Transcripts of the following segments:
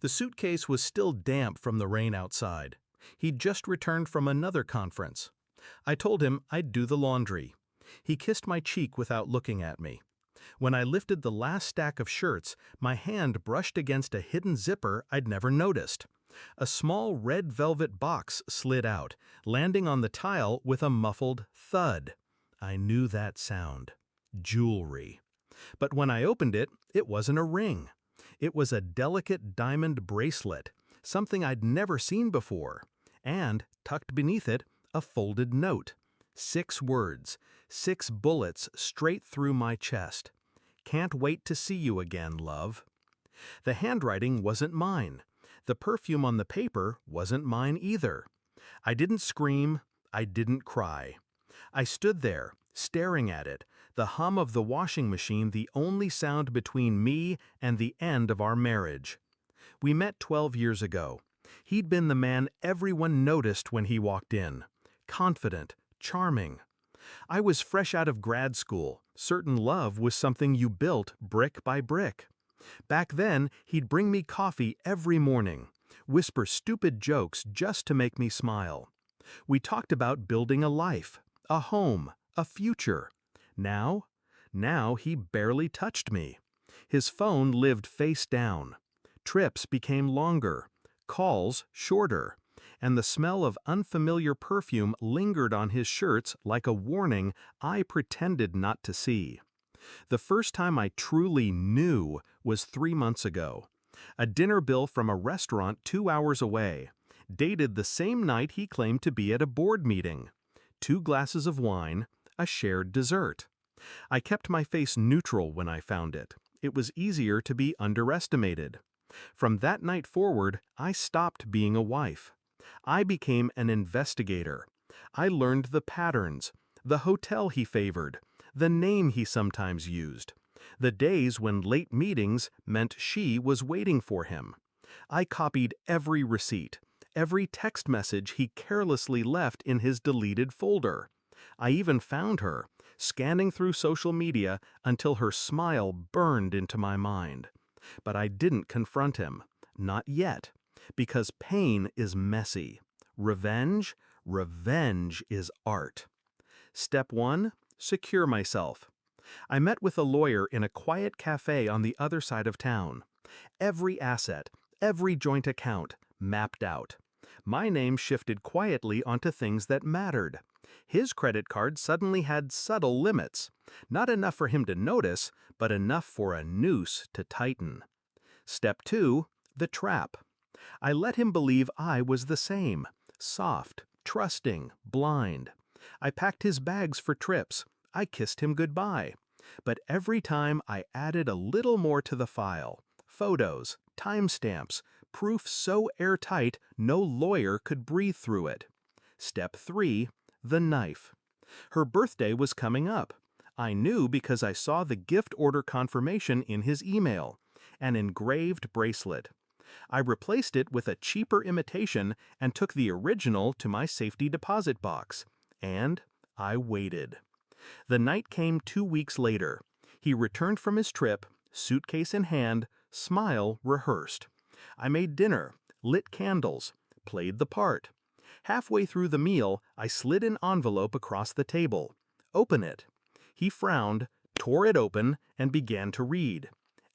The suitcase was still damp from the rain outside. He'd just returned from another conference. I told him I'd do the laundry. He kissed my cheek without looking at me. When I lifted the last stack of shirts, my hand brushed against a hidden zipper I'd never noticed. A small red velvet box slid out, landing on the tile with a muffled thud. I knew that sound. Jewelry. But when I opened it, it wasn't a ring. It was a delicate diamond bracelet, something I'd never seen before. And, tucked beneath it, a folded note. 6 words, 6 bullets straight through my chest. Can't wait to see you again, love. The handwriting wasn't mine. The perfume on the paper wasn't mine either. I didn't scream, I didn't cry. I stood there, staring at it, the hum of the washing machine the only sound between me and the end of our marriage. We met 12 years ago. He'd been the man everyone noticed when he walked in. Confident, charming. I was fresh out of grad school. Certain love was something you built brick by brick. Back then, he'd bring me coffee every morning, whisper stupid jokes just to make me smile. We talked about building a life, a home, a future. Now he barely touched me. His phone lived face down. Trips became longer, calls shorter, and the smell of unfamiliar perfume lingered on his shirts like a warning I pretended not to see. The first time I truly knew was 3 months ago. A dinner bill from a restaurant 2 hours away, dated the same night he claimed to be at a board meeting. 2 glasses of wine, a shared dessert. I kept my face neutral when I found it. It was easier to be underestimated. From that night forward, I stopped being a wife. I became an investigator. I learned the patterns, the hotel he favored, the name he sometimes used, the days when late meetings meant she was waiting for him. I copied every receipt, every text message he carelessly left in his deleted folder. I even found her, scanning through social media until her smile burned into my mind. But I didn't confront him. Not yet. Because pain is messy. Revenge is art. Step 1. Secure myself. I met with a lawyer in a quiet cafe on the other side of town. Every asset, every joint account, mapped out. My name shifted quietly onto things that mattered. His credit card suddenly had subtle limits. Not enough for him to notice, but enough for a noose to tighten. Step 2. The trap. I let him believe I was the same. Soft, trusting, blind. I packed his bags for trips. I kissed him goodbye. But every time I added a little more to the file. Photos, timestamps, proof so airtight no lawyer could breathe through it. Step 3. The knife. Her birthday was coming up. I knew because I saw the gift order confirmation in his email. An engraved bracelet. I replaced it with a cheaper imitation and took the original to my safety deposit box. And I waited. The night came 2 weeks later. He returned from his trip, suitcase in hand, smile rehearsed. I made dinner, lit candles, played the part. Halfway through the meal, I slid an envelope across the table. Open it. He frowned, tore it open, and began to read.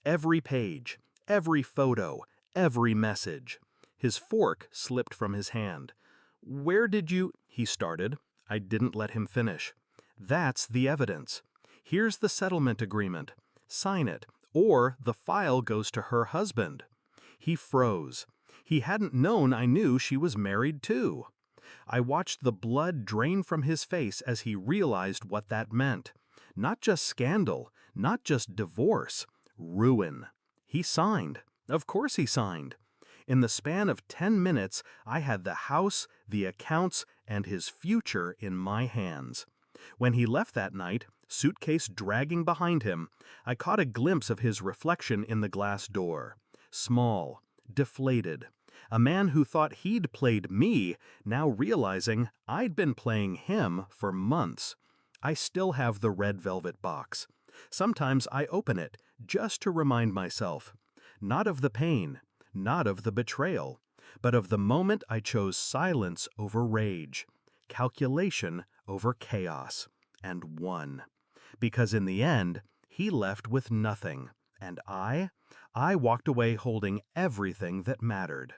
Every page, every photo, every message. His fork slipped from his hand. "Where did you—" he started. I didn't let him finish. "That's the evidence. Here's the settlement agreement. Sign it, or the file goes to her husband." He froze. He hadn't known I knew she was married too. I watched the blood drain from his face as he realized what that meant. Not just scandal, not just divorce. Ruin. He signed. Of course he signed. In the span of 10 minutes, I had the house, the accounts, and his future in my hands. When he left that night, suitcase dragging behind him, I caught a glimpse of his reflection in the glass door. Small, deflated. A man who thought he'd played me, now realizing I'd been playing him for months. I still have the red velvet box. Sometimes I open it, just to remind myself. Not of the pain, not of the betrayal, but of the moment I chose silence over rage, calculation over chaos, and won. Because in the end, he left with nothing, and I walked away holding everything that mattered.